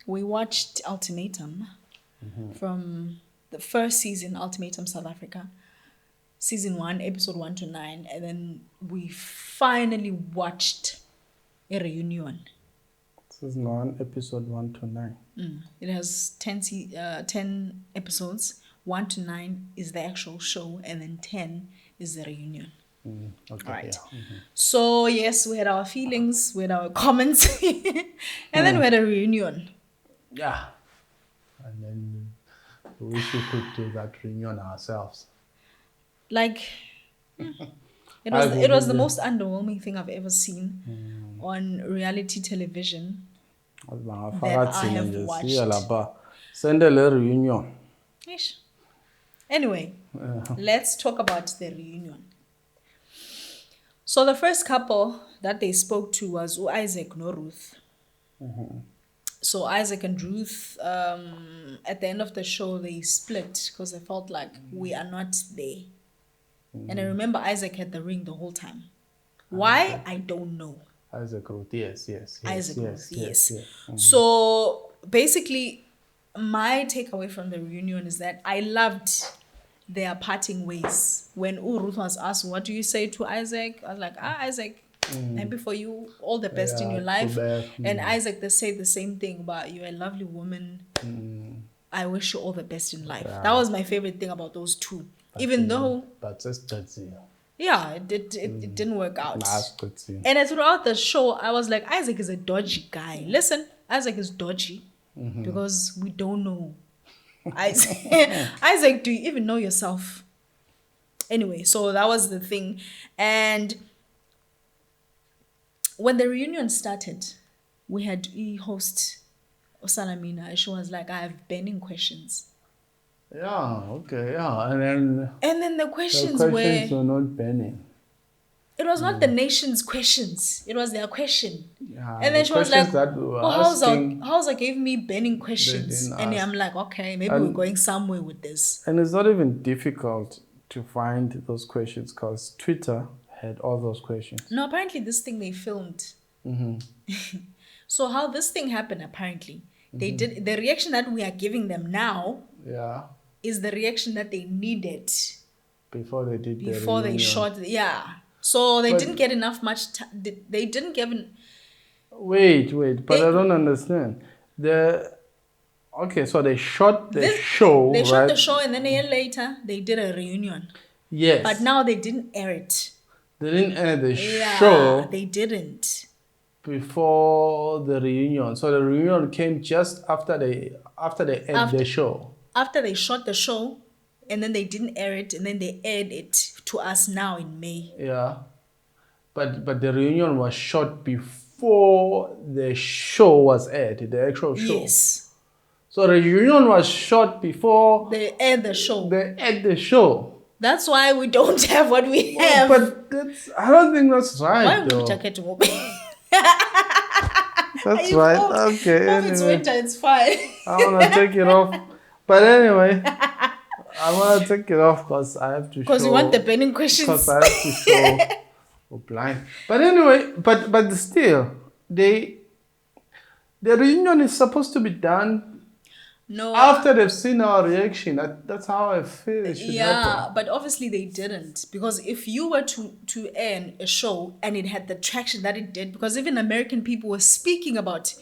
we watched Ultimatum from the first season, Ultimatum South Africa, season 1, episode 1 to 9, and then we finally watched a reunion. This is 9, episode 1 to 9. It has 10 episodes. 1 to 9 is the actual show, and then 10 is the reunion. Okay, Right. yeah. So, yes, we had our feelings, we had our comments, and then we had a reunion. Yeah. And then we wish we could do that reunion ourselves. Like, it was the most underwhelming thing I've ever seen on reality television that I have watched. Send a little reunion. Ish. Anyway, let's talk about the reunion. So the first couple that they spoke to was Isaac no Ruth. So Isaac and Ruth, at the end of the show, they split because they felt like we are not there. And I remember Isaac had the ring the whole time. Why? I don't know. Isaac Ruth, yes. Isaac Ruth, yes. So basically, my takeaway from the reunion is that I loved their parting ways. When Ruth was asked, what do you say to Isaac? I was like, Isaac, happy for you, all the best in your life. And Isaac, they say the same thing about you're a lovely woman. I wish you all the best in life. That was my favorite thing about those two. Even though... But just that's it. Yeah, it didn't work out. And throughout the show, I was like, Isaac is a dodgy guy. Listen, Isaac is dodgy because we don't know. Isaac, do you even know yourself? Anyway, so that was the thing. And when the reunion started, we had host Osalamina. She was like, I have burning questions. Yeah, okay, yeah. And then the questions were not burning. It was not the nation's questions. It was their question. Yeah, and then she was like, Hausa gave me burning questions. And I'm like, okay, maybe we're going somewhere with this. And it's not even difficult to find those questions because Twitter had all those questions. No, apparently this thing they filmed. So how this thing happened, apparently, they did the reaction that we are giving them now. Yeah. Is the reaction that they needed before they did before they shot. So they didn't get enough they didn't give wait, but I don't understand. So they shot the show. They shot the show, and then a year later they did a reunion. Yes. But now they didn't air it. They didn't air the show. They didn't. Before the reunion. So the reunion came just after they aired the show. After they shot the show, and then they didn't air it, and then they aired it to us now in May. Yeah. But the reunion was shot before the show was aired, the actual show. Yes. So the reunion was shot before they aired the show. That's why we don't have what we have. But I don't think that's right. Why that's right. Okay. If it's winter, it's fine. I want to take it off. But anyway, I want to take it off because I have to show. Because you want the burning questions. Because I have to show blind. But anyway, but still, the reunion is supposed to be done. No. After they've seen our reaction, that's how I feel it should happen. But obviously they didn't. Because if you were to air a show and it had the traction that it did, because even American people were speaking about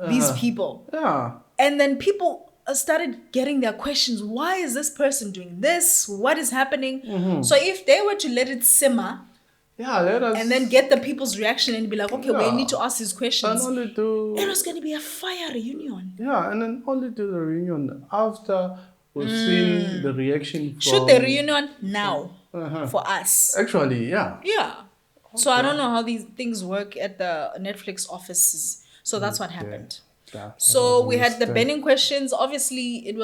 these people. Yeah. And then people started getting their questions. Why is this person doing this? What is happening? So if they were to let it simmer, let us, and then get the people's reaction and be like, okay, we need to ask these questions. And it was going to be a fire reunion. Yeah, and then only do the reunion after we've seen the reaction. Shoot the reunion now for us. Actually, yeah. Yeah. Okay. So I don't know how these things work at the Netflix offices. So that's what happened. So we had the burning questions. Obviously, it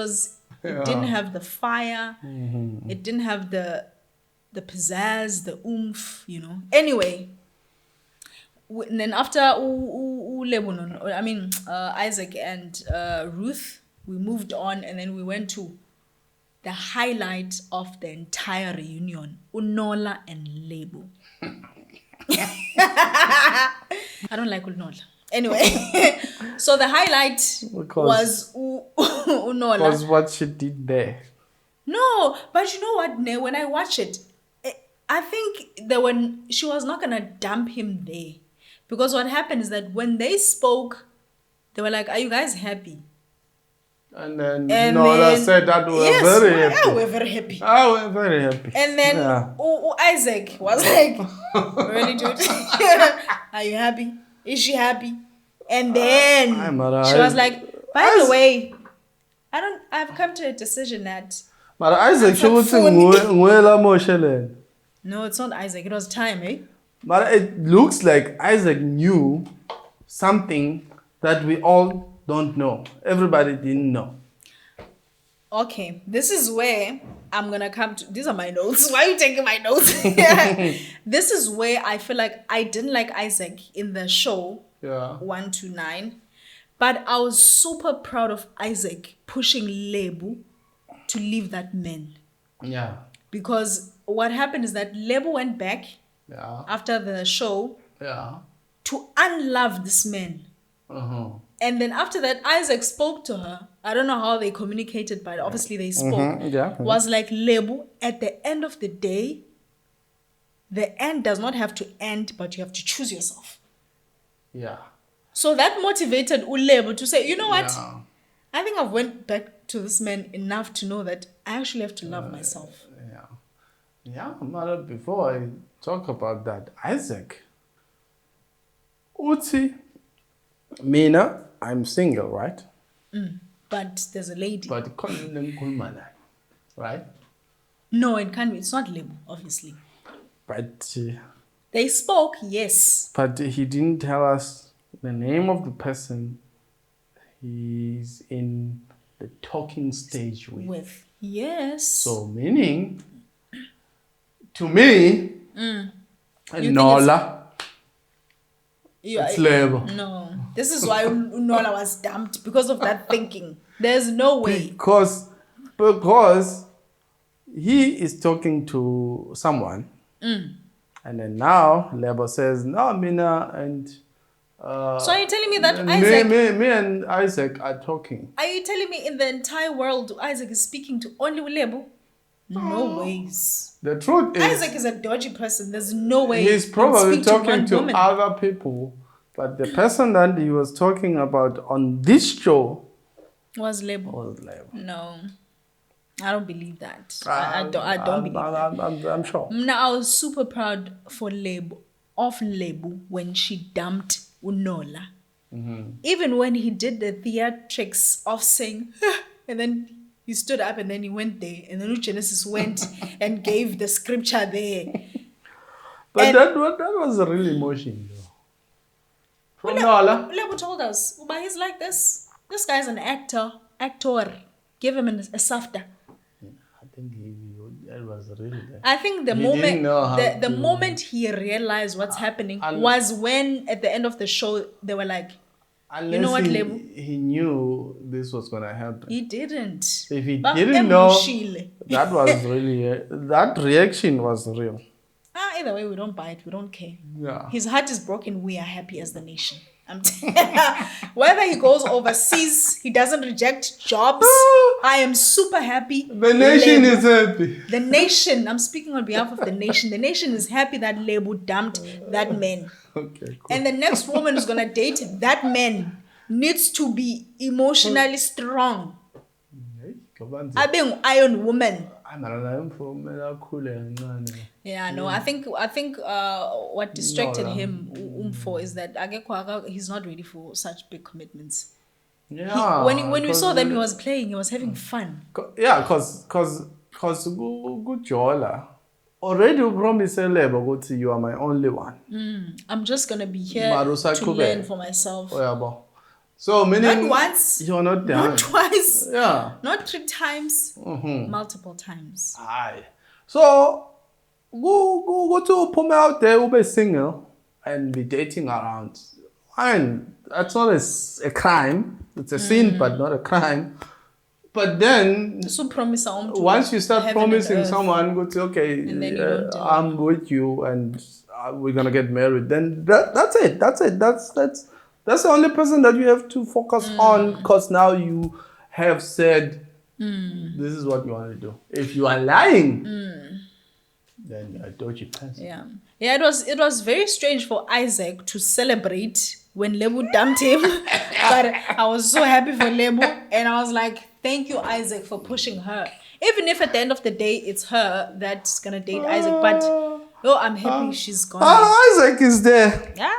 didn't have the fire. It didn't have the pizzazz, the oomph, Anyway, and then after Isaac and Ruth, we moved on, and then we went to the highlight of the entire reunion, Unola and Lebo. I don't like Unola. Anyway, so the highlight Because was Unola. because what she did there. No, but you know what? Ne, when I watch it, I think that when she was not gonna dump him there, because what happened is that when they spoke, they were like, "Are you guys happy?" And then And Nola then said that we were yes, very yeah, happy. we're very happy. Ah, we're very happy. And then Yeah. Isaac was like, "Really, dude? Are you happy? Is she happy?" And then she was like, "By the way, I've come to a decision that But Isaac she would say Angifuni. Nguela Moshe. no, it's not Isaac. It was time, eh?" But it looks like Isaac knew something that we all don't know. Everybody didn't know. Okay, this is where I'm gonna come to. These are my notes. Why are you taking my notes? This is where I feel like I didn't like Isaac in the show Yeah. 1 to 9, but I was super proud of Isaac pushing Lebu to leave that man, Yeah. because what happened is that Lebu went back Yeah. after the show Yeah. to unlove this man. Uh-huh. And then after that, Isaac spoke to her. I don't know how they communicated, but obviously they spoke. Yeah. Was like, Lebu, at the end of the day, the end does not have to end, but you have to choose yourself. Yeah. So that motivated Ulebu to say, you know what? Yeah. I think I've went back to this man enough to know that I actually have to love myself. Yeah. Yeah, Mara, before I talk about that, Isaac. Uti, Mina, I'm single, right? But there's a lady. But right? No, it can't be. It's not Lebu, obviously. But They spoke, yes. he didn't tell us the name of the person he's in the talking stage with. Yes. So meaning, to me, think Nola, it's label. No. This is why Unola was dumped, because of that thinking. There's no way. Because he is talking to someone, and then now Lebo says, "No, Mina and So are you telling me that me, Isaac... me and Isaac are talking." Are you telling me in the entire world Isaac is speaking to only Lebu? No ways. The truth is, Isaac is a dodgy person. There's no way he's he'd probably speak to talking one to woman. other people, but the person that he was talking about on this show Was Lebu. was Lebo. No. I don't believe that. I don't believe that. I'm sure. Now I was super proud for Lebu when she dumped Unola. Even when he did the theatrics of saying, and then he stood up and then he went there, and then Genesis went and gave the scripture there. But And- that was a real emotion, though. From Nola. Lebu told us, but he's like this. This guy's an actor. Give him a safta. I think it was really there. I think the He moment didn't know how the to- moment he realized what's happening and- was when at the end of the show they were like, Unless you know what, he, Lebu? he knew this was going to happen. He didn't. If he Bam didn't know, emushile. that was really, that reaction was real. Either way, we don't buy it. We don't care. Yeah. His heart is broken. We are happy as the nation. Whether he goes overseas, he doesn't reject jobs. I am super happy. The nation Lebu- is happy. The nation, I'm speaking on behalf of the nation. The nation is happy that Lebu dumped that man. Okay, cool. And the next woman who's gonna date that man needs to be emotionally strong. Abe an iron woman. Yeah, no, I think what distracted No, him for is that he's not ready for such big commitments. Yeah. When we saw them, he because- was playing, he was having fun. Yeah, because Jola already promised Lebo ukuthi you are my only one. I'm just gonna be here Mara to usaqhubeka. learn for myself. Uyabo. So meaning Not once, you're not done. not twice, Yeah. not 3 times, Mm-hmm. multiple times. Aye. So go to put me out there, ube single and be dating around. Fine, that's not a crime. It's a sin, but not a crime. But then So promise once you start heaven and promising earth. someone, go to okay, And then you don't do I'm with you and we're gonna get married. Then that's it. That's That's the only person that you have to focus on, because now you have said this is what you want to do. If you are lying, then you're a dodgy person. Yeah, it was very strange for Isaac to celebrate when Lebu dumped him. But I was so happy for Lebu, and I was like, thank you, Isaac, for pushing her. Even if at the end of the day it's her that's gonna date Isaac, but I'm happy she's gone. Isaac is there. Yeah.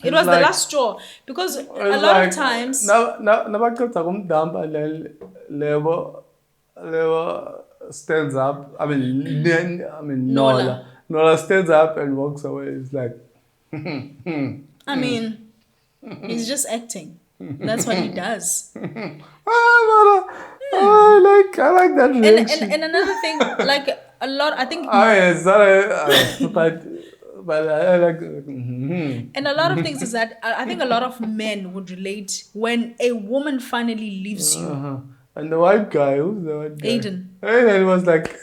It It's was the like- last straw. Because a lot of times nabaqeda kumdamba lebo stands up. I mean, Nola. Nola stands up and walks away. It's like, I mean, he's just acting. That's what he does. I like that reaction. And another thing, like a lot, I think, It's not but I like. and a lot of things is that I think a lot of men would relate when a woman finally leaves you. And the white guy, who's the white guy? Aiden was like,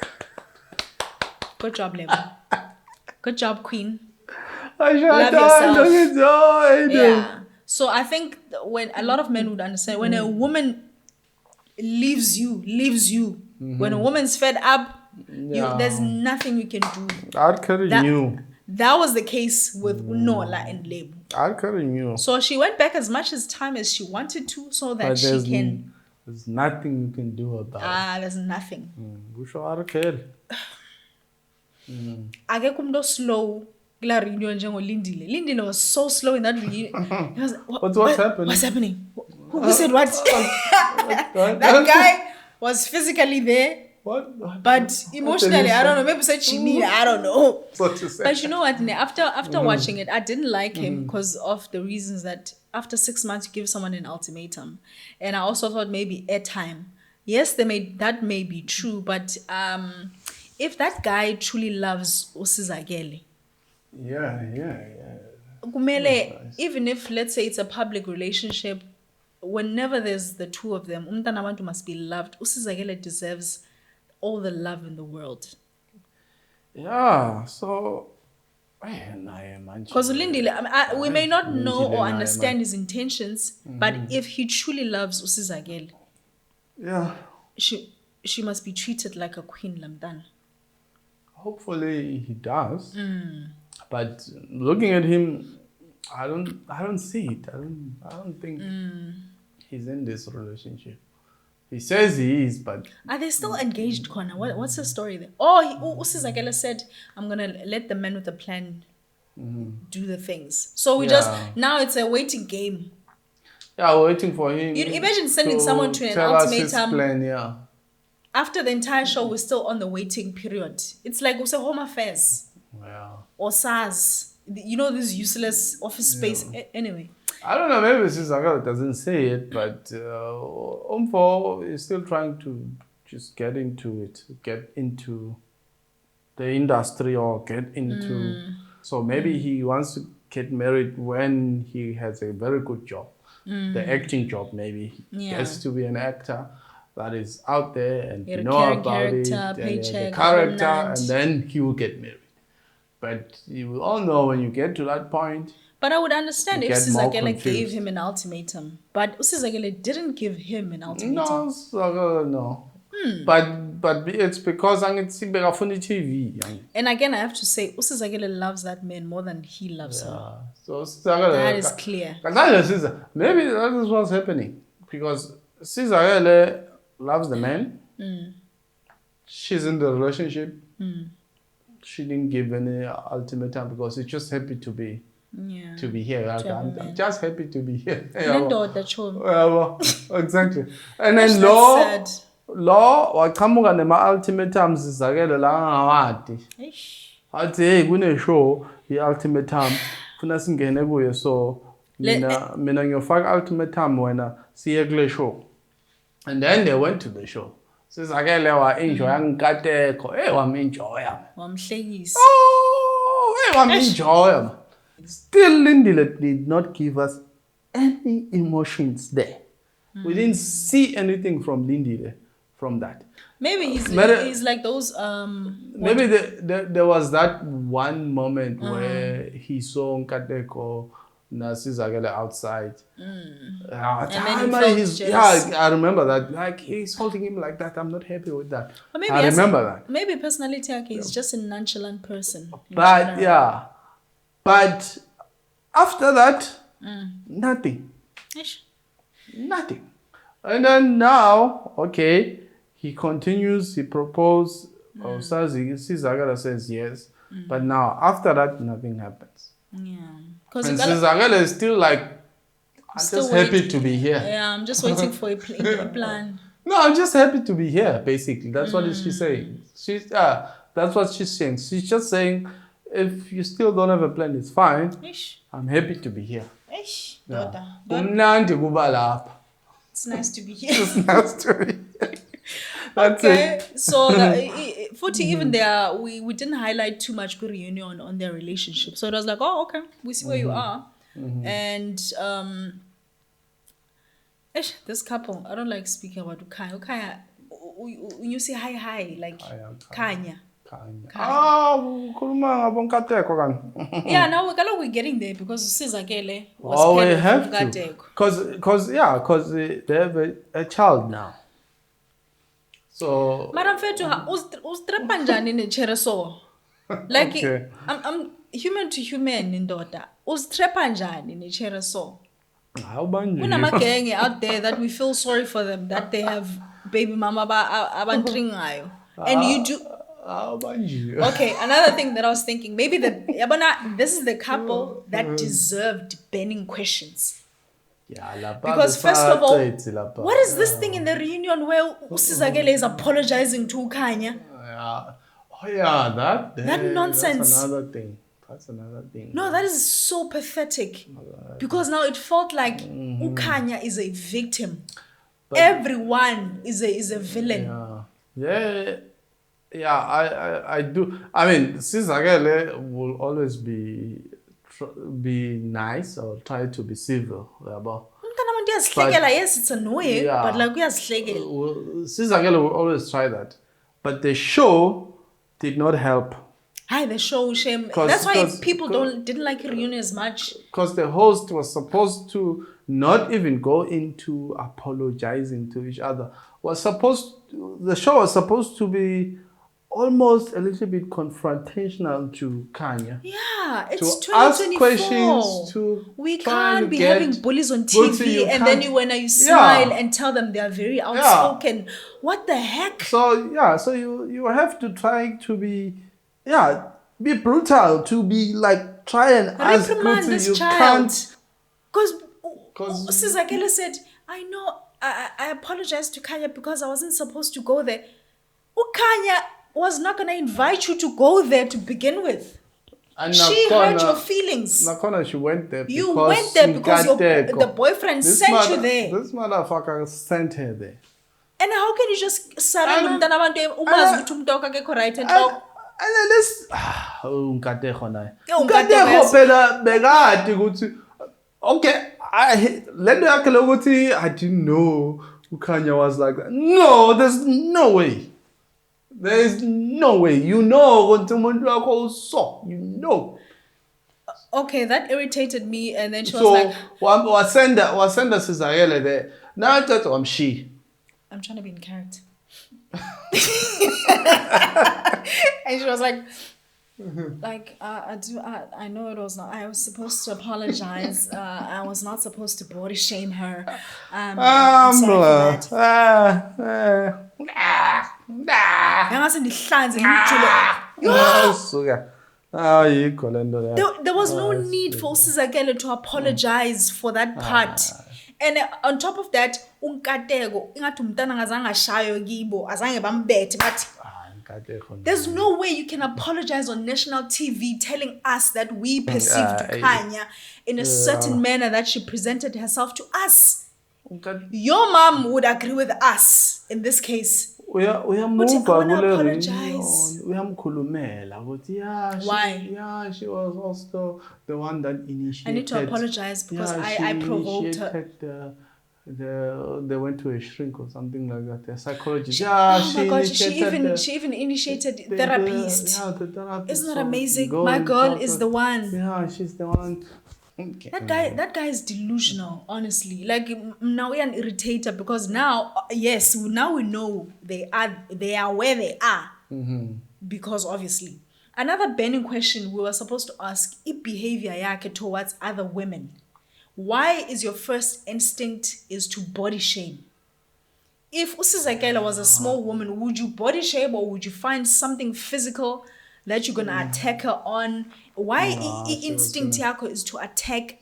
Good job, Lebo. Good job, Queen. Love yourself. Aiden. Yeah. So I think when a lot of men would understand when a woman leaves you, when a woman's fed up, there's nothing you can do. I'd carry you. That was the case with Nola and Lebu. I'd carry you. So she went back as much as time as she wanted to, so that But she can. There's nothing you can do about it. There's nothing. Akekho umuntu slow kula reunion njengoLindile. Lindile was so slow in that reunion. He was, What's happening? What's happening? Who said what? That guy was physically there. What? But emotionally, I don't know. Maybe said she needed. I don't know. What to say? But you know what? After watching it, I didn't like him because of the reasons that after 6 months you give someone an ultimatum, and I also thought maybe airtime. Yes, that may be true, but if that guy truly loves Usizakele, kumele, even if let's say it's a public relationship, whenever there's the two of them, umntana abantu must be loved. Usizakele deserves all the love in the world. Yeah, so because Lindile, we may not know or understand his intentions, but if he truly loves Usizakele, she must be treated like a queen, Lamdan. Hopefully he does. But looking at him, I don't see it. I don't think he's in this relationship. He says he is, but are they still engaged, Connor? What's the story there? Usizakele said, I'm gonna let the man with the plan do the things. So now it's a waiting game. Yeah, we're waiting for him. You imagine sending someone to an tell us his ultimatum. Plan, After the entire show, we're still on the waiting period. It's like Home Affairs. Or SARS. You know, this useless office space. Anyway. I don't know, maybe Sizakele doesn't say it, but Umfo is still trying to just get into the industry or get into... So maybe he wants to get married when he has a very good job. The acting job, maybe. He gets to be an actor that is out there and you know about it. Paycheck, character, and then he will get married. But you will all know when you get to that point... But I would understand if Usizakele gave him an ultimatum. But Usizakele didn't give him an ultimatum. No. But it's because angitsi TV. And again, I have to say, Usizakele loves that man more than he loves her. So that is clear. Maybe that is what's happening. Because Sizakele loves the man. She's in the relationship. She didn't give any ultimatum because she's just happy to be here. I'm just happy to be here. Exactly. And then law waqhamuka nema-ultimatums Sizakele la angawadi. Athi hey kune-show i-ultimatum funa singene kuyo, so mina ngiyofaka ultimatum wena siye kule show. And then they went to the show. Sizakele wa-enjoya ngikateko. Hey, wam-enjoya. Wamhlekisa. Wam-enjoya. Still, Lindile did not give us any emotions there. We didn't see anything from Lindile from that. Maybe he's like those... maybe there was that one moment where he saw Nkateko Nasizakele outside. And then he felt jealous. I remember that. Like, he's holding him like that. I'm not happy with that. Or maybe I remember that. Maybe personality, okay, he's just a nonchalant person. But yeah, but after that, nothing. Ish. Nothing. And then now, okay, he continues, he proposed, Sizakele says yes. But now, after that, nothing happens. Yeah. And Sizakele is still like, I'm just happy to be here. Yeah, I'm just waiting for a plan. No, I'm just happy to be here, basically. That's what she's saying. That's what she's saying. She's just saying, if you still don't have a plan, it's fine. Ish. I'm happy to be here. Ish. Yeah. It's nice to be here. It's nice to be here. That's okay. it. So, Futhi, even there, we didn't highlight too much good reunion on their relationship. So it was like, oh, okay, we see where you are. And this couple, I don't like speaking about Ukaya. Ukaya, you say hi, like Kanya. Yeah, now we're getting there because Sizakele was we have to. Because they have a child now. So Madam Fetu, uzitrepa njani nechere so? Like Okay. I'm human to human in daughter. Uzitrepa njani nechere so? Kunamagenge out there that we feel sorry for them that they have baby mama abantringayo. And you do. Okay, another thing that I was thinking, maybe this is the couple that deserved burning questions. Because first of all, what is this thing in the reunion where Sizakele is apologizing to Ukanya? That nonsense. That's another thing. No, that is so pathetic. Because now it felt like Ukanya is a victim. But everyone is a villain. I do. I mean, Sizakele will always be nice or try to be civil. Yes, it's annoying, but like Sizakele will always try that. But the show did not help. Hi, the show shame. That's why people didn't like reunion as much. Because the host was supposed to not even go into apologizing to each other. The show was supposed to be almost a little bit confrontational to Kanya. Yeah, it's to 2024. Ask questions, we can't be having bullies on TV and then when you smile and tell them they are very outspoken. Yeah. What the heck? So you have to try to be brutal, to be like try and ask reprimand this child. Because Sizakele said, I know I apologize to Kanya because I wasn't supposed to go there. Kanya was not going to invite you to go there to begin with. And she hurt your feelings. She went there. You went there because the boyfriend sent you there. This motherfucker sent her there. And how can you just surrender? And then this okay, I didn't know Ukanya was like that. No, there's no way. There is no way. You know. Okay, that irritated me, and then she was like, wasenda Sizakele there. Now that I'm trying to be in character. And she was like, I know it was not. I was supposed to apologize. I was not supposed to body shame her. I'm sorry for that. There was no need for Sizakele to apologize for that part. And on top of that, there's no way you can apologize on national TV telling us that we perceived Kanya in a certain manner that she presented herself to us. Your mom would agree with us in this case. We are apologize. Why? Yeah, she was also the one that initiated. I need to apologize because I provoked her. They went to a shrink or something like that. A psychologist. She even initiated therapist. The therapist. Isn't that amazing? My girl is the one. Yeah, she's the one. Okay. That guy is delusional, honestly. Like now we are an irritator because now, yes, now we know they are where they are. Because obviously. Another burning question we were supposed to ask, if behavior yake towards other women. Why is your first instinct is to body shame? If Usizakela was a small woman, would you body shame or would you find something physical that you're gonna attack her on? Why Nah, she was instinct gonna. yako is to attack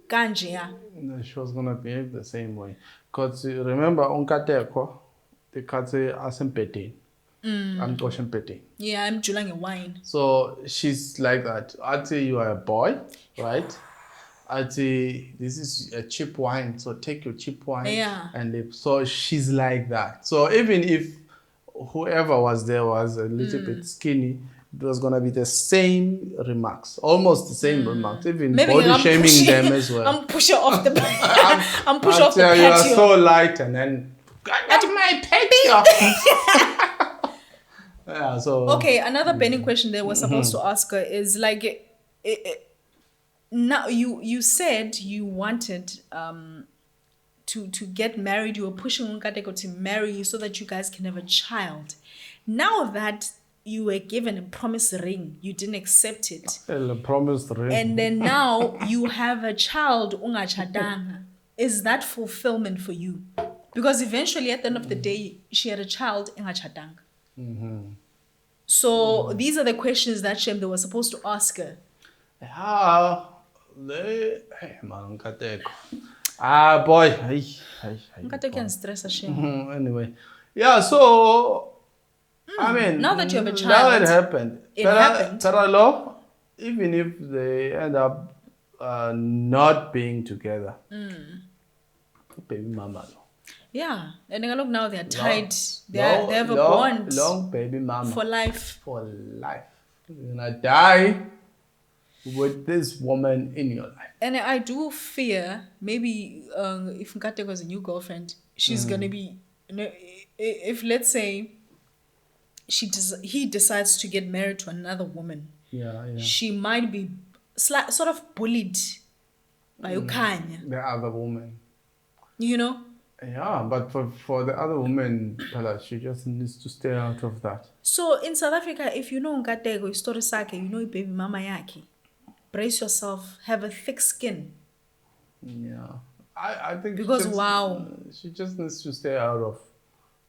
kanje ya? No, she was gonna behave the same way. Cause remember unkateko, the katse asempete. I'm Pete. Yeah, I'm julang a wine. So she's like that. I'd say you are a boy, right? I'd say this is a cheap wine, so take your cheap wine Yeah. and live. So she's like that. So even if whoever was there was a little bit skinny, it was gonna be the same remarks, almost the same remarks, even Maybe body I'm shaming pushing, them as well. I'm pushing off the I'm pushing I'd off the say you are patio. so light, and then get my patio. Yeah. So Okay, another burning question they were supposed to ask her is like, now you said you wanted to get married. You were pushing Nkateko to marry you so that you guys can have a child. Now that you were given a promise ring, you didn't accept it, the promised ring. and then now you have a child ungachadanga. Is that fulfillment for you? Because eventually at the end of the day she had a child ungachadanga. So these are the questions that Shem they were supposed to ask her. Yeah, hey man, Nkateko. Ah boy, hey. Nkateko can stress Shem. Anyway, yeah. So I mean, Now that you have a now child, it happened. it happened. Taralo, even if they end up not being together, baby mama. Yeah, and look now they're tied. They have a bond Long baby mama. for life. For life. You're gonna die with this woman in your life. And I do fear maybe if Nkateko has a new girlfriend, she's gonna be. If let's say he decides to get married to another woman, Yeah. she might be sort of bullied by Ukanya. The other woman. You know. Yeah, but for the other woman, she just needs to stay out of that. So in South Africa, if you know Nkateko, story sake, you know baby mama yaki, brace yourself, have a thick skin. Yeah, I think Because she just needs to stay out of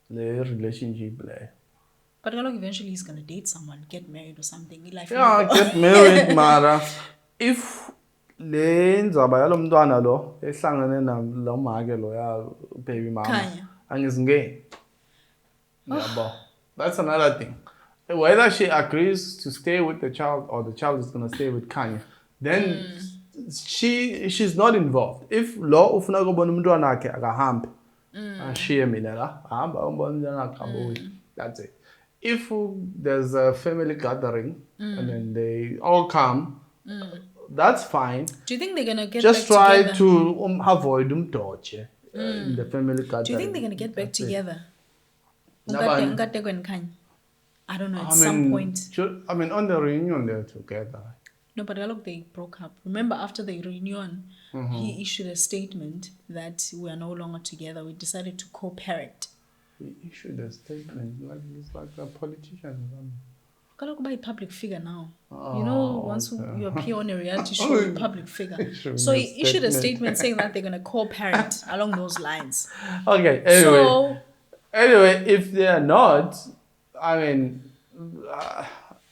the relationship. But eventually he's gonna date someone, get married or something. Yeah, get married, Mara. If le ndzaba yalo mntwana lo ehlangene nalo make lo ya baby mama Khanya. angizingeni. Yabo. That's another thing. Whether she agrees to stay with the child or the child is gonna stay with Kanye, then she's not involved. If lo ufuna kubona umntwana wakhe akahambe, ashiye mina la, hamba umbona umntwana wakhe abuye. That's it. If there's a family gathering and then they all come, that's fine. Do you think they're gonna get just back try together? to avoid umdoche in the family gathering. Do you think they're gonna get back together? Nabani? Nkateko and Kanye. I don't know, at some point. On the reunion they're together. No, but look, they broke up. Remember, after the reunion, he issued a statement that we are no longer together. We decided to co-parent. He issued a statement like he's like a politician. Kaloku by public figure now. Oh, once okay. you appear on a reality show, you're a public figure. So he issued a statement saying that they're going to co-parent along those lines. Okay, anyway, if they are not, I mean,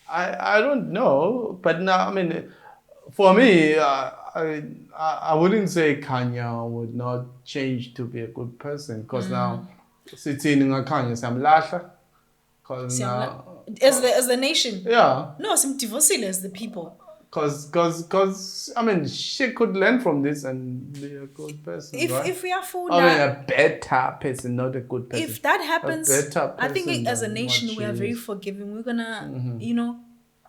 I don't know, but now, I mean, for me, I wouldn't say Kanye would not change to be a good person, because now, sitting in a Kanye, Samlasha, because now, as the nation. yeah. No, some divorcee as the people. Because I mean, she could learn from this and be a good person. Right? If we are full, I mean, a better person, not a good person. If that happens, A better I think person as a than nation what we are she very is. forgiving. We're gonna,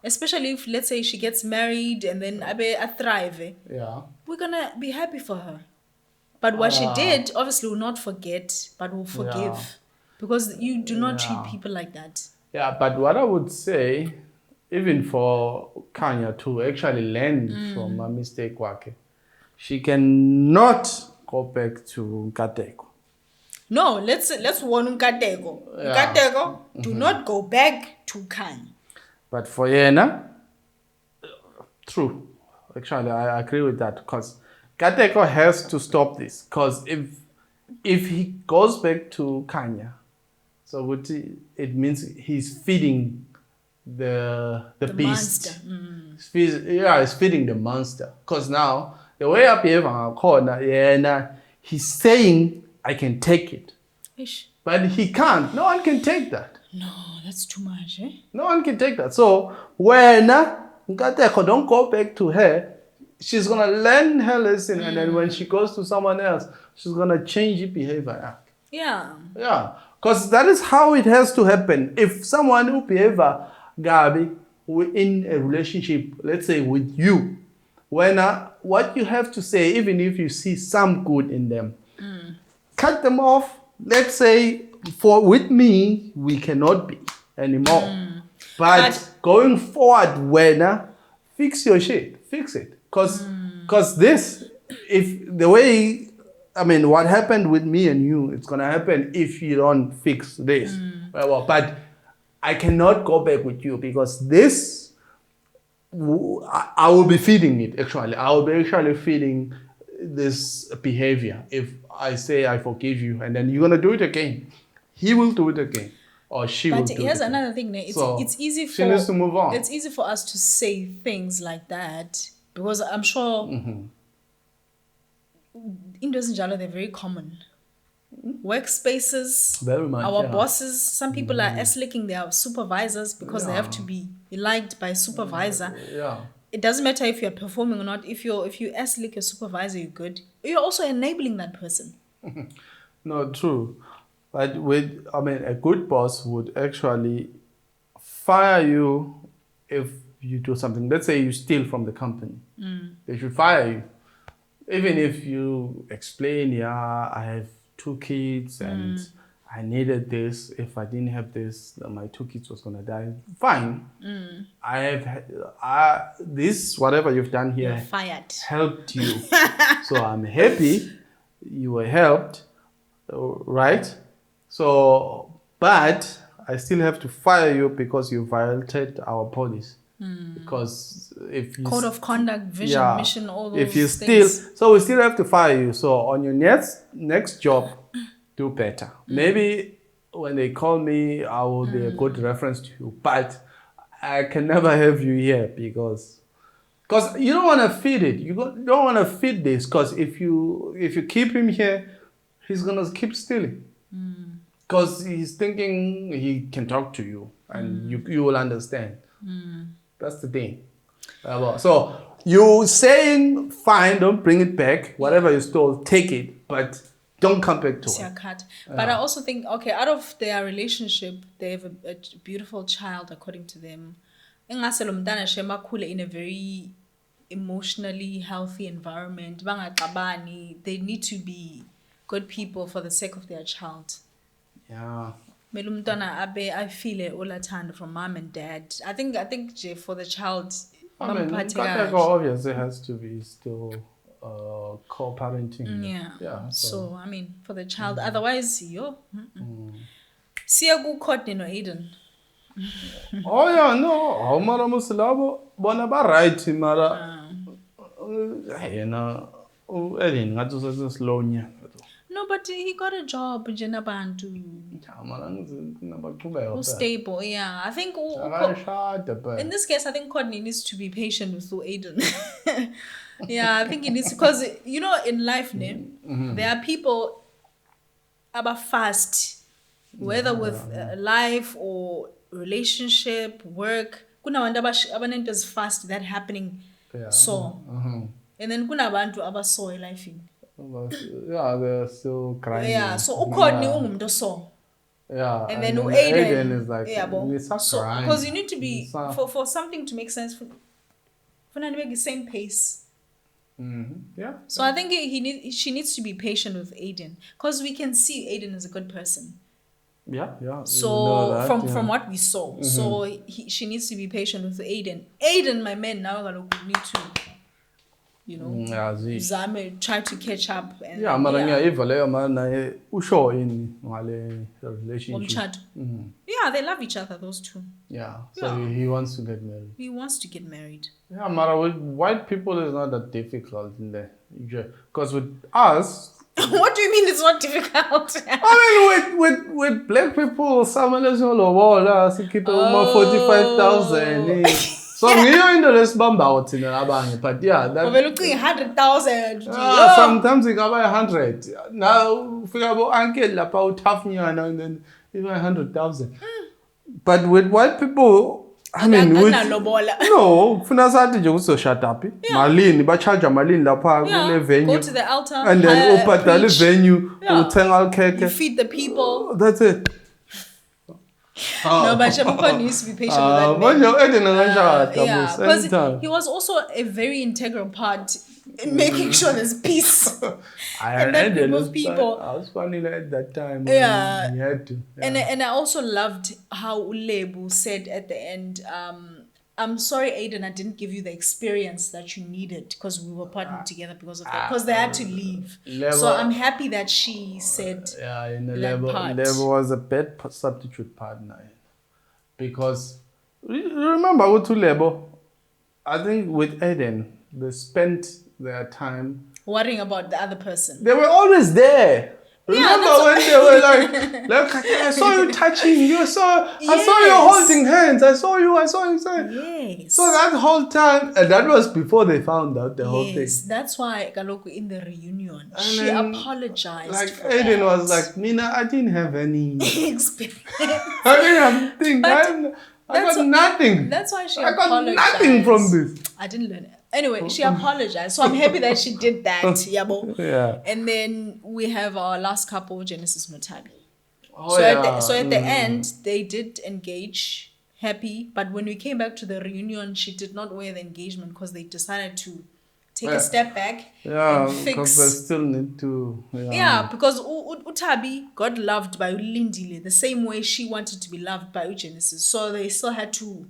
especially if let's say she gets married and then I thrive. Yeah. We're gonna be happy for her. But what she did, obviously, we'll not forget, but we'll forgive. Yeah. Because you do not treat Yeah. people like that. Yeah, but what I would say even for Kanya to actually learn from a mistake wake, she cannot go back to Nkateko. No, let's warn Nkateko. Yeah. Nkateko, do not go back to Kanye. But for Yena, true. Actually, I agree with that because Kateko has to stop this. Because if he goes back to Kanya, so it means he's feeding the beast. Monster. He's feeding the monster. Because now the way I behave on corner, he's saying I can take it, Ish. but he can't. No one can take that. No, that's too much, eh? No one can take that. So when Nkateko don't go back to her, she's gonna learn her lesson, and then when she goes to someone else, she's gonna change her behavior. Yeah. Yeah, because that is how it has to happen. If someone who behavior Gabi in a relationship, let's say with you, when what you have to say, even if you see some good in them, cut them off. Let's say with me we cannot be anymore. But going forward, when fix your shit, fix it, cause this, if the way, I mean, what happened with me and you, it's gonna happen if you don't fix this. Well, but I cannot go back with you because this, I will be feeding it. Actually, I will be actually feeding this behavior. If I say I forgive you, and then you're gonna do it again, he will do it again, or she will do it. But here's again. another thing. It's easy for she needs to move on. It's easy for us to say things like that because I'm sure in Jalo they're very common. Workspaces, Very much, our yeah. bosses, some people are S-licking their supervisors because they have to be liked by a supervisor. Yeah. It doesn't matter if you're performing or not. If you S-lick your supervisor, you're good. You're also enabling that person. No, true. But a good boss would actually fire you if you do something. Let's say you steal from the company. They should fire you. Even if you explain, I have 2 kids and I needed this. If I didn't have this, my 2 kids was gonna die. Fine. I have this, whatever you've done here, You're fired. helped you. So I'm happy you were helped, right? So, but I still have to fire you because you violated our policy. Because if you Code of conduct, vision, mission, all those if you things. so we still have to fire you. So on your next job, do better. Maybe when they call me, I will be a good reference to you. But I can never have you here because you don't want to feed it. You don't want to feed this because if you keep him here, he's gonna keep stealing. Because he's thinking he can talk to you and you will understand. That's the thing. So you saying fine, don't bring it back. Whatever you stole, take it, but don't come back to it. But I also think, okay, out of their relationship, they have a beautiful child, according to them. Ingase lo mntana shem akhule in a very emotionally healthy environment. Bangaxabani. They need to be good people for the sake of their child. Yeah. Mele umntwana abe afile ulathando from mom and dad. I think nje for the child, I mean, bamphathe Nkateko kahle. obviously has to be still co-parenting. Yeah. So I mean, for the child. Otherwise, siya ku court no Aiden. Oh yeah, no. Mara musilabo bona ba right mara. Yena Edin ngathi useslow nya. No, but he got a job in Jenabantu. Stable, yeah. I think in this case, I think Courtney needs to be patient with Aiden. Yeah, I think he needs, because in life, there are people about fast, whether with life or relationship, work. Kuna bantu abanento is fast that happening so. And then kuna bantu abaso life in. Yeah, they're still crying. Yeah, so ukhona ungumntu so. Yeah. And then Aiden is like, so because you need to be for something to make sense for to make the same pace. Yeah. So I think she needs to be patient with Aiden because we can see Aiden is a good person. Yeah, yeah. You So know that, from yeah. what we saw, so she needs to be patient with Aiden. Aiden, my man, now we need to, Yeah, zish. zame try to catch up and Yeah, then mara ngiyayiva leyo mara naye usho yini ngale relationship. ngomtshato. Yeah, they love each other, those two. Yeah, so Yeah. he wants to get married. He wants to get married. Yeah, mara with white people is not that difficult in there. Because with us, What do you mean it's not difficult? I mean, with black people, someone else will lobola, sikhiphe uma 45,000. So ngiyo into lesibambayo thina abanye, but yeah, that Uvela ucinga 100,000. sometimes ingaba 100. Now ufika bo uncle lapha uthafnyana and then even 100,000. But with white people, I mean, with Lobola. no, kufuna sathi nje kuzoshada phi. Malini bacharge malini lapha kule venue. Go to the altar. And then ubhadala venue, Yeah. uthenga You ukhekhe. feed the people. That's it. No, but Shamukon needs to be patient with that man. Manje Eden angashada Yeah, boss because anytime. he was also a very integral part in making sure there's peace. And that group of people. I was funny at that time. Yeah. He had to. Yeah. And I also loved how Ulebu said at the end, I'm sorry, Aiden, I didn't give you the experience that you needed because we were partnered together because of that. Because they had to leave. So I'm happy that she said Yeah, in the that part. level was a bad substitute partner. Because remember with Lebo, I think with Aiden, they spent their time Worrying about the other person. they were always there. Remember that's when they were like, I saw you touching, I saw you Yes. holding hands, I saw you. Yes. So that whole time, and that was before they found out the whole thing. Yes, that's why Galoku in the reunion, And she then, apologized. Like for Aiden that. was like, Nina, I didn't have any. experience. I didn't have thing. But I got nothing. That's why she I got apologized. nothing from this. I didn't learn it. Anyway, she apologized. So I'm happy that she did that. Yabo. Yeah. And then we have our last couple, Genesis Mutabi. Oh, So at the end, they did engage, happy. But when we came back to the reunion, she did not wear the engagement because they decided to take a step back Yeah, and because they fix. still need to. Yeah, because Utabi got loved by Ulindile the same way she wanted to be loved by Genesis. So they still had to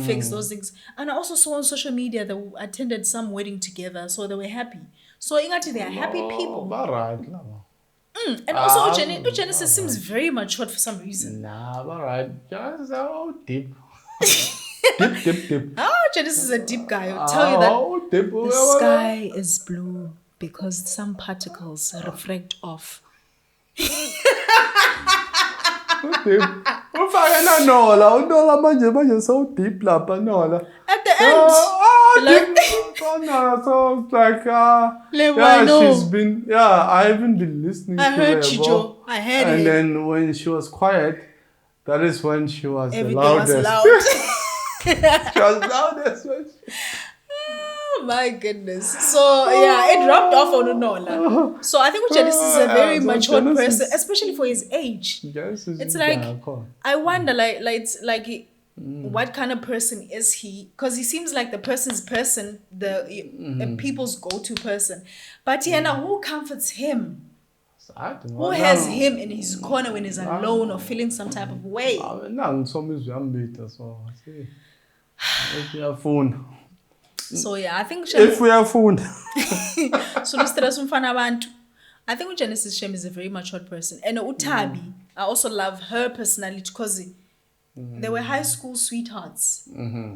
fix those things. And I also saw on social media they attended some wedding together, so they were happy. So ingati they are happy people. Right. And also Genesis seems very matured for some reason. Nah, right. Just so deep. deep. Oh, Genesis is a deep guy. I'll tell you that Deep. the sky is blue because some particles refract off. Deep. Ufake na nola, unola manje so deep lapha nola. At the end, Deep. Oh, no, so it's like, Lebo, I know. she's been, I haven't been listening I to heard Lebo. Chijo. I heard And him. then when she was quiet, that is when she was Everything the loudest. was loud. She was loudest. Oh my goodness. So yeah, it rubbed off on Unola. So I think Genesis is a very So matured Genesis- person, especially for his age. Yes, It's like I wonder, what kind of person is he? Because he seems like the person's person, the people's go-to person. But who comforts him? Who has him in his corner when he's alone or feeling some type of way? So yeah, I think If we are phone. I think Genesis Shem is a very matured person. And Utabi, I also love her personality because they were high school sweethearts.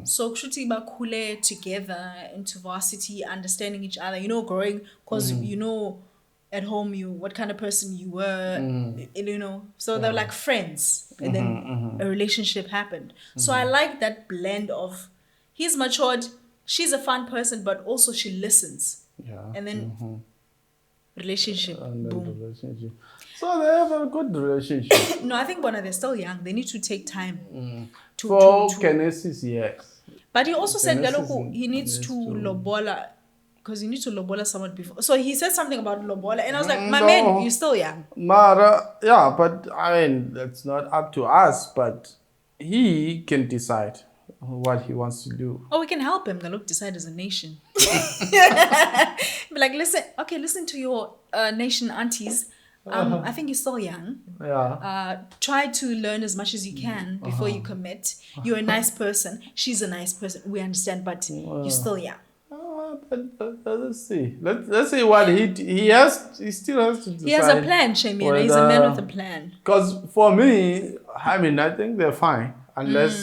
So kushuti bakule together into varsity, understanding each other, growing, because at home what kind of person you were, so they're like friends, and then a relationship happened. So I like that blend of he's matured, she's a fun person, but also she listens. And then relationship, boom. So they have a good relationship. No, I think they're still young. They need to take time For Genesis, yes. But he also said Genesis Galoku, he needs to lobola, because you need to lobola someone before. So he said something about lobola, and I was like, my man, you're still young. Mara, but I mean, that's not up to us, but he can decide what he wants to do. Oh, we can help him, Galoku, decide as a nation. Be like, listen to your nation aunties. I think you're still young. Yeah. Try to learn as much as you can before you commit. You're a nice person. She's a nice person. We understand, but you're still young. But let's see. Let's see what he has. He still has to decide. He has a plan, Shamiana. He's a man with a plan. Because for me, I mean, I think they're fine unless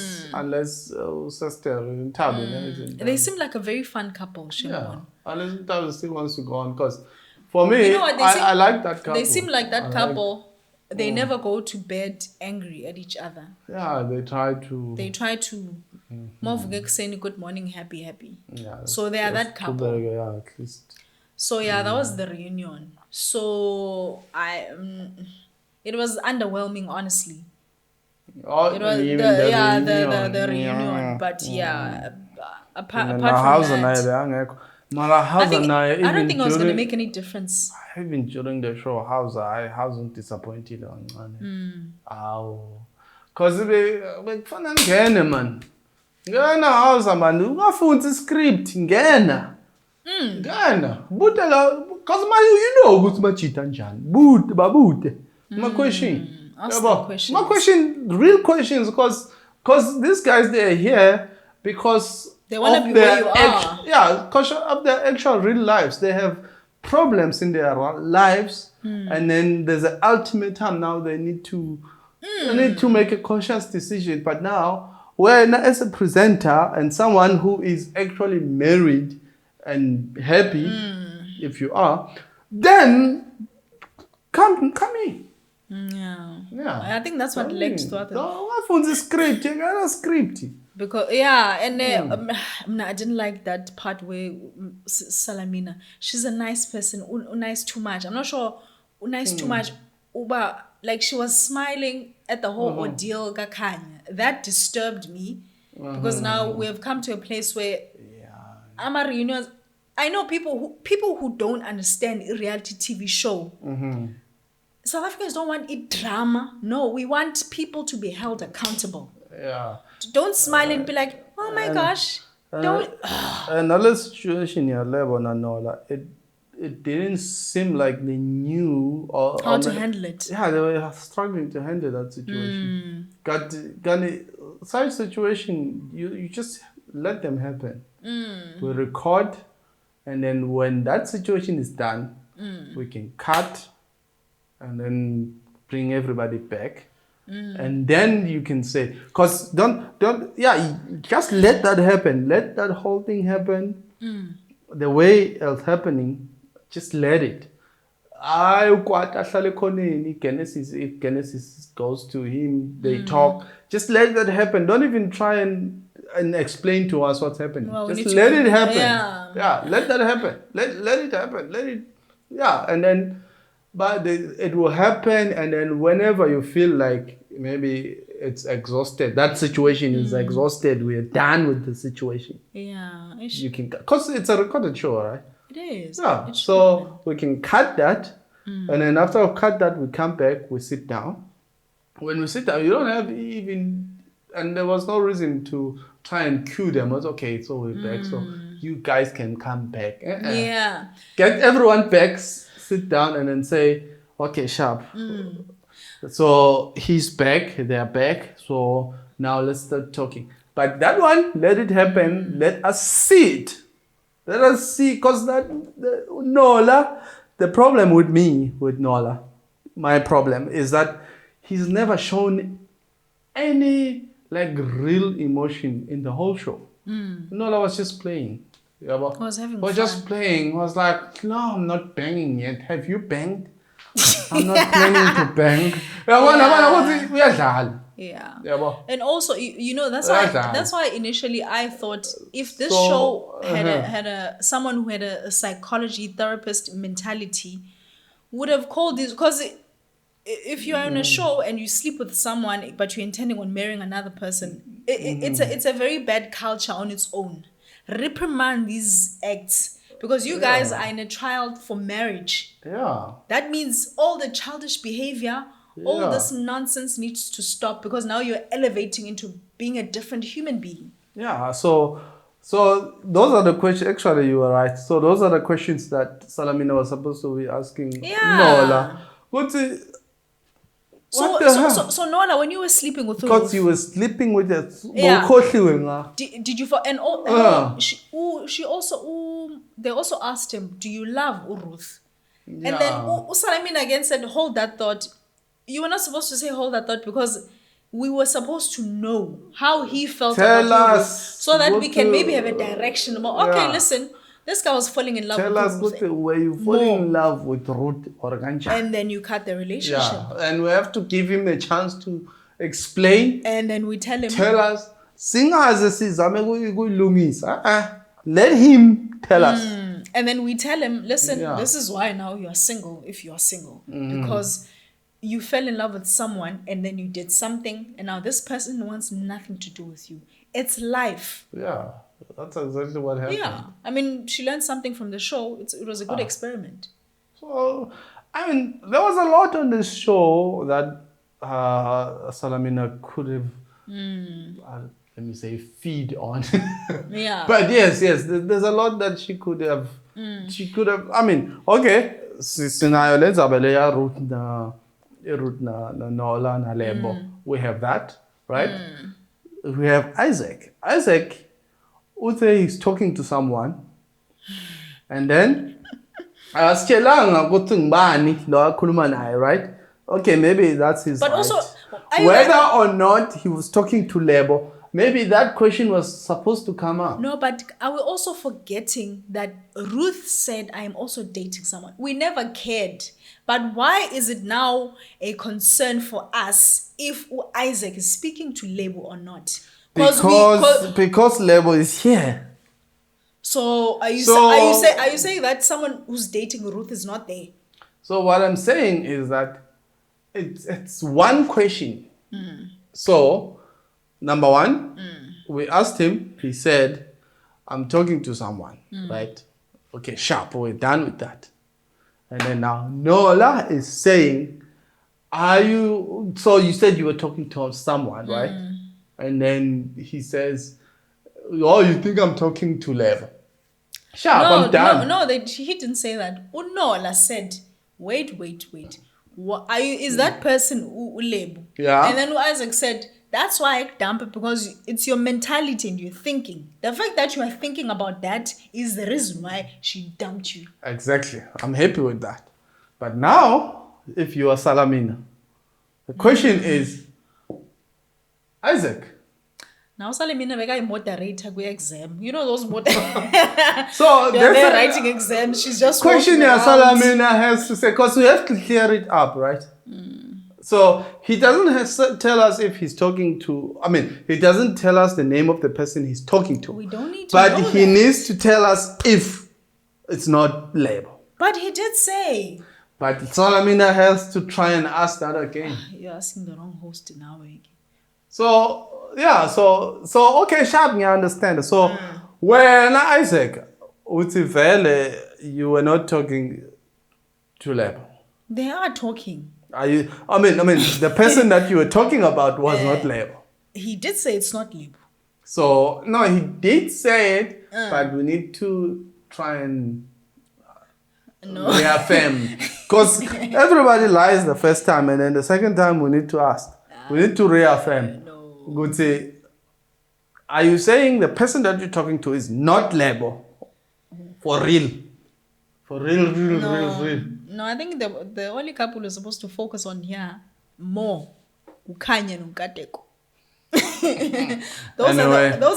sister and Tabi. They seem like a very fun couple, Shamiana. Yeah, unless Tabi still wants to go on. Because for me, You know what, I like that couple. They seem like that couple. They never go to bed angry at each other. Yeah, they try to. More saying good morning, happy. Yeah. So they are that couple. Yeah, at least. So yeah, that was the reunion. So it was underwhelming, honestly. Oh, It was even the reunion, but apart from that, I don't think I was gonna make any difference. Even during the show, I wasn't disappointed on because bekufana ngene man. Ngena Hausa man, ungafundzi script ngena. Ngena. Butela because you know ukuthi bachita njani. Babute. My question. Ask the questions. My question, real questions, because these guys, they're here because they want to be where you are. Because of their actual real lives. They have problems in their lives, and then there's an ultimatum. Now they need to make a conscious decision. But now, when as a presenter and someone who is actually married and happy, if you are, then come in. Yeah. I think that's what led to that. What for the script? You got a script. Because I didn't like that part where Salamina. She's a nice person. Nice too much. I'm not sure. Nice too much. Uba, like she was smiling at the whole ordeal. Gakanya. That disturbed me because now we have come to a place where Ama reunions. I know people who don't understand a reality TV show. South Africans don't want it drama. No, we want people to be held accountable. Yeah. Don't smile and be like, oh my gosh. Don't. Another situation here, Lebanon, it didn't seem like they knew how to handle it. Yeah, they were struggling to handle that situation. Such situation, you just let them happen. We record, and then when that situation is done, we can cut. And then bring everybody back, and then you can say, cause just let that happen. Let that whole thing happen, the way it's happening. Just let it. Genesis, if Genesis goes to him, they talk. Just let that happen. Don't even try and explain to us what's happening. Well, just let it happen. Yeah, let that happen. Let it happen. Let it. Yeah, and then. But it will happen, and then whenever you feel like maybe it's exhausted, that situation is exhausted, we're done with the situation. Yeah. You can, because it's a recorded show, right? It is. Yeah. So we can cut that, and then after we cut that, we come back, we sit down. When we sit down, you don't have even, and there was no reason to try and cue them. It's okay, so we're back, so you guys can come back. Yeah. Get everyone back. Sit down and then say, okay, sharp. So he's back, they're back. So now let's start talking. But that one, let it happen. Let us see it. Let us see, because Nola, the problem with Nola, my problem is that he's never shown any real emotion in the whole show. Nola was just playing. I was having fun. Just playing. I was like, no, I'm not banging yet. Have you banged? I'm not planning to bang. Yeah. And also, that's why initially I thought if this show had someone who had a psychology therapist mentality would have called this, because if you're on a show and you sleep with someone but you're intending on marrying another person, it's a very bad culture on its own. Reprimand these acts, because you guys are in a trial for marriage. Yeah. That means all the childish behavior, all this nonsense needs to stop, because now you're elevating into being a different human being. Yeah. So those are the questions. Actually, you were right. So those are the questions that Salamina was supposed to be asking Nola. Ukuthi, So, what the so, hell? so Nola, when you were sleeping with Because Ruth, you were sleeping with a Yeah. bowukhohliwe nga. did you and they also asked him, do you love Ruth? And then Salamina again said, hold that thought. You were not supposed to say hold that thought because we were supposed to know how he felt Tell about Ruth us so that we what can to- maybe have a direction. Okay, Yeah. listen, this guy was falling in love Tell with us Ruth. ukuthi, were you falling in love with Ruth or kanjani? And then you cut the relationship. Yeah, and we have to give him a chance to explain. And then we tell him, Tell us. Singaze sizame kuyilungisa. Let him tell us. and then we tell him, listen, Yeah. this is why now you are single if you are single. Because you fell in love with someone and then you did something and now this person wants nothing to do with you. It's life. Yeah, that's exactly what happened. Yeah. I mean, she learned something from the show. It was a good experiment. So, I mean, there was a lot on this show that Salamina could have, let me say, feed on. Yeah. But yes, there's a lot that she could have. She could have. I mean, okay, scenario let's have a root na Nola na Lebo. We have that, right? We have Isaac. Isaac, Ute is talking to someone, and then asitshelanga ukuthi ngibani lo akhuluma naye, right? Okay, maybe that's his But right. also, are you Whether or not he was talking to Lebo, maybe that question was supposed to come up. No, but are we also forgetting that Ruth said, I am also dating someone? We never cared. But why is it now a concern for us if Isaac is speaking to Lebo or not? Because Lebo is here. So are you saying that someone who's dating Ruth is not there? So what I'm saying is that it's one question. So number one, we asked him. He said, "I'm talking to someone." Right? Okay, sharp. We're done with that. And then now Nola is saying, "Are you?" So you said you were talking to someone, right? And then he says, "Oh, you think I'm talking to Levo?" Sharp, I'm done. He didn't say that. Unola said, wait. What are you? Is that person Ulebo? Yeah. And then Isaac said, that's why I dump it because it's your mentality and you're thinking. The fact that you are thinking about that is the reason why she dumped you. Exactly. I'm happy with that. But now, if you are Salamina, the question is, Isaac. Now Salamina Vega is moderator go exam. You know those moderators. So they're there writing exams. She's just question walking that around. Salamina has to say, because we have to clear it up, right? So he doesn't tell us if he's talking to, he doesn't tell us the name of the person he's talking to. We don't need to But know he that. needs to tell us if it's not label. But he did say. But Salamina has to try and ask that again. You're asking the wrong host now. So, yeah, so okay, sharp, I understand. So, when Isaac, uthi you were not talking to label. They are talking. Are you? The person that you were talking about was not label. He did say it's not label. So no, he did say it, but we need to try and reaffirm, because everybody lies the first time, and then the second time we need to ask. We need to reaffirm. Good say. Are you saying the person that you're talking to is not label? For real? For real? No, I think the only couple is supposed to focus on here more. Ukanya and Ukateko. Those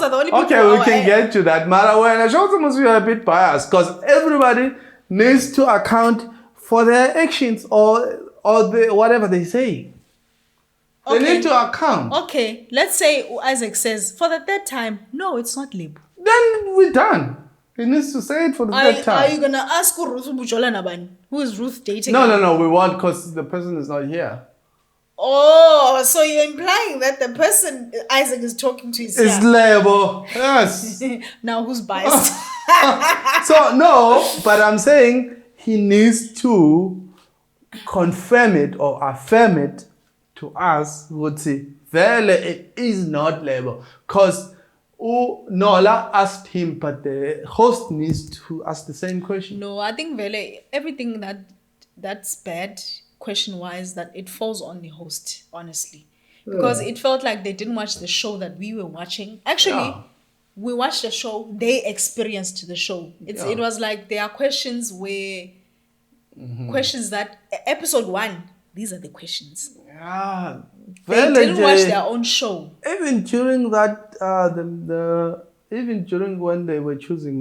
are the only people. Okay, we can get to that. Mara, when I show them we are a bit biased because everybody needs to account for their actions or whatever they say. They need to account. Okay, let's say Isaac says for the third time, no, it's not label. Then we're done. He needs to say it for the third time. Are you gonna ask Ruth who is Ruth dating? No, we won't because the person is not here. Oh, so you're implying that the person Isaac is talking to is It's label. Yes. Now who's biased? So no, but I'm saying he needs to confirm it or affirm it to us. Would say, well, it is not label because Nola asked him, but the host needs to ask the same question. No, I think Vele, everything that's bad question-wise, that it falls on the host, honestly. Because it felt like they didn't watch the show that we were watching. Actually, Yeah. we watched the show, they experienced the show. It was like there are questions where questions that episode 1, these are the questions. Yeah. They didn't watch their own show. Even during that, even during when they were choosing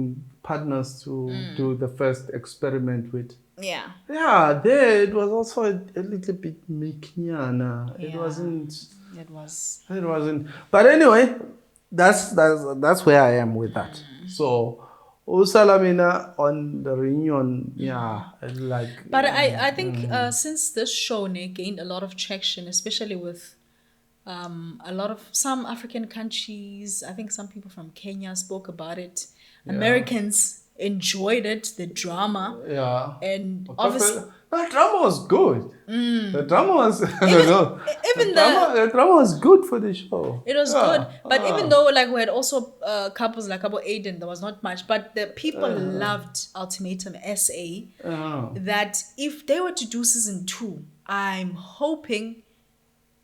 partners to do the first experiment with. Yeah. Yeah, there it was also a little bit mekiana. It Yeah. wasn't. It was. It wasn't. But anyway, that's where I am with that. So, Usalamina on the reunion, yeah, like. But I think since this show gained a lot of traction, especially with some African countries, I think some people from Kenya spoke about it. Americans enjoyed it, the drama. Yeah. And obviously, the drama was good. The drama was, I don't know. Even the drama was good for the show. It was good. But even though like we had also couples like Abu Aiden, there was not much. But the people loved Ultimatum SA. That if they were to do season 2, I'm hoping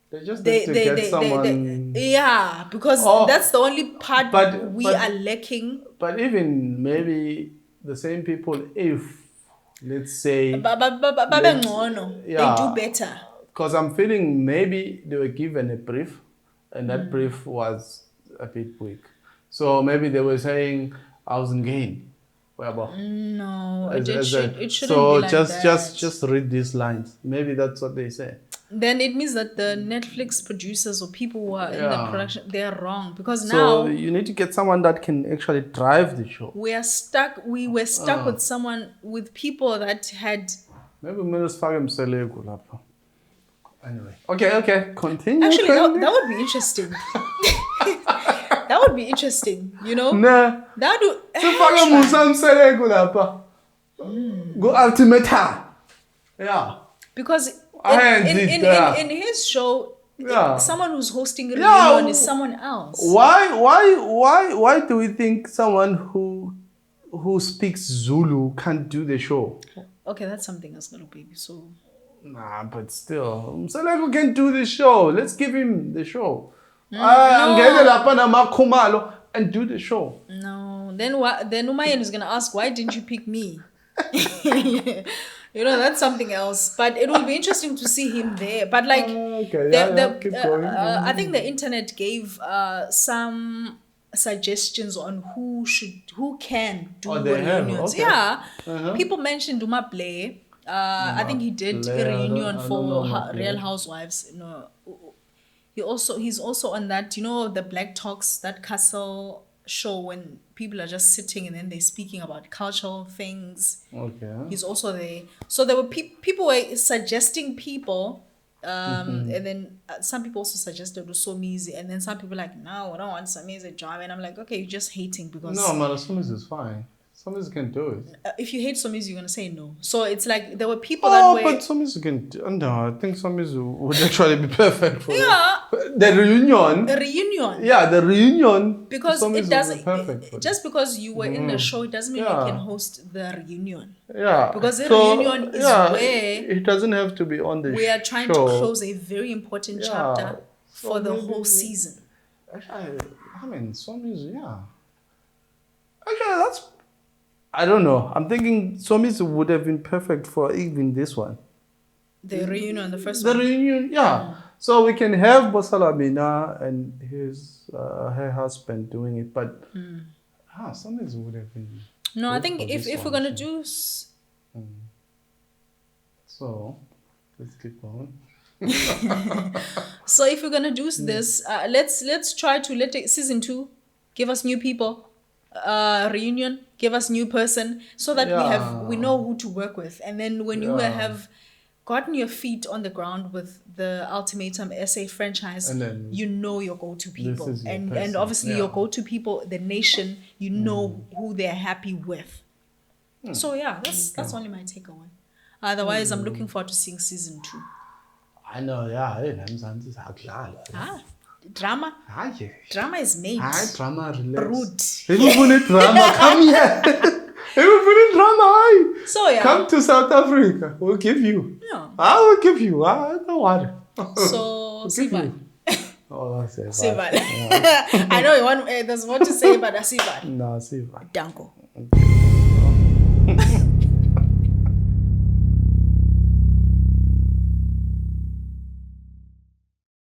they just need to get someone. Yeah, because that's the only part we are lacking. But even maybe the same people, if let's say, they do better. Because I'm feeling maybe they were given a brief, and that brief was a bit weak. So maybe they were saying I was in gain. No, it shouldn't be so like that. just read these lines. Maybe that's what they say. Then it means that the Netflix producers or people who are in the production, they are wrong. Because so now you need to get someone that can actually drive the show. We were stuck with people that had. Maybe anyway. Okay. Continue. Actually, that would be interesting. That would be interesting, you know? Nah. That would go Ultimatum. Yeah. Because in his show, someone who's hosting a reunion is someone else. Why do we think someone who speaks Zulu can't do the show? Okay, that's something else, little baby. So nah, but still, Msaleko can do the show. Let's give him the show. No. And do the show. No, then what? Then Umayan is gonna ask, why didn't you pick me? You know, that's something else. But it will be interesting to see him there. But like, keep going. I think the internet gave some suggestions on who can do reunions. Okay. Yeah, people mentioned Duma Blair. I think he did a reunion for Real Housewives. No, he's also on that. You know, the Black Talks, that castle show when people are just sitting and then they're speaking about cultural things. Okay. He's also there. So there were people were suggesting people, and then some people also suggested Somizi, and then some people like, no, I don't want Somizi job, and I'm like, okay, you're just hating because no, man, Somizi is fine. Somizi can do it. If you hate Somizi, you're gonna say no. So it's like there were people that were. But Somizi can. No, I think Somizi would actually be perfect for it. The reunion. The reunion. Yeah, the reunion. Because Somizi it doesn't. Perfect just because you were in the show, it doesn't mean you can host the reunion. Yeah. Because the reunion is where it doesn't have to be on the show. We are trying to close a very important chapter for the whole season. Actually, I mean, Somizi, Actually, that's. I don't know. I'm thinking Somizi would have been perfect for even this one. The reunion, the first one. The reunion, yeah. So we can have Bosalamina and her husband doing it, but Somizi would have been. No, I think if we're gonna do. So, let's keep going. So if we're gonna do this, let's try to let season 2 give us new people. Reunion, give us new person so that we know who to work with, and then when you have gotten your feet on the ground with the Ultimatum SA franchise, and then you know your go-to people, and obviously your go-to people, the nation, you know who they're happy with. So that's only my takeaway. Otherwise, I'm looking forward to seeing season 2. I know, Drama? Drama is made. Drama, relax. Brood. Drama, come here. He will put in drama. Aye. So yeah. Come to South Africa. We'll give you. Yeah. I will give you. Don't worry. So We'll give Sivan. you. Oh, that's it. Sivan. I know you want. There's more to say about Sivan. No, Sivan. Danko.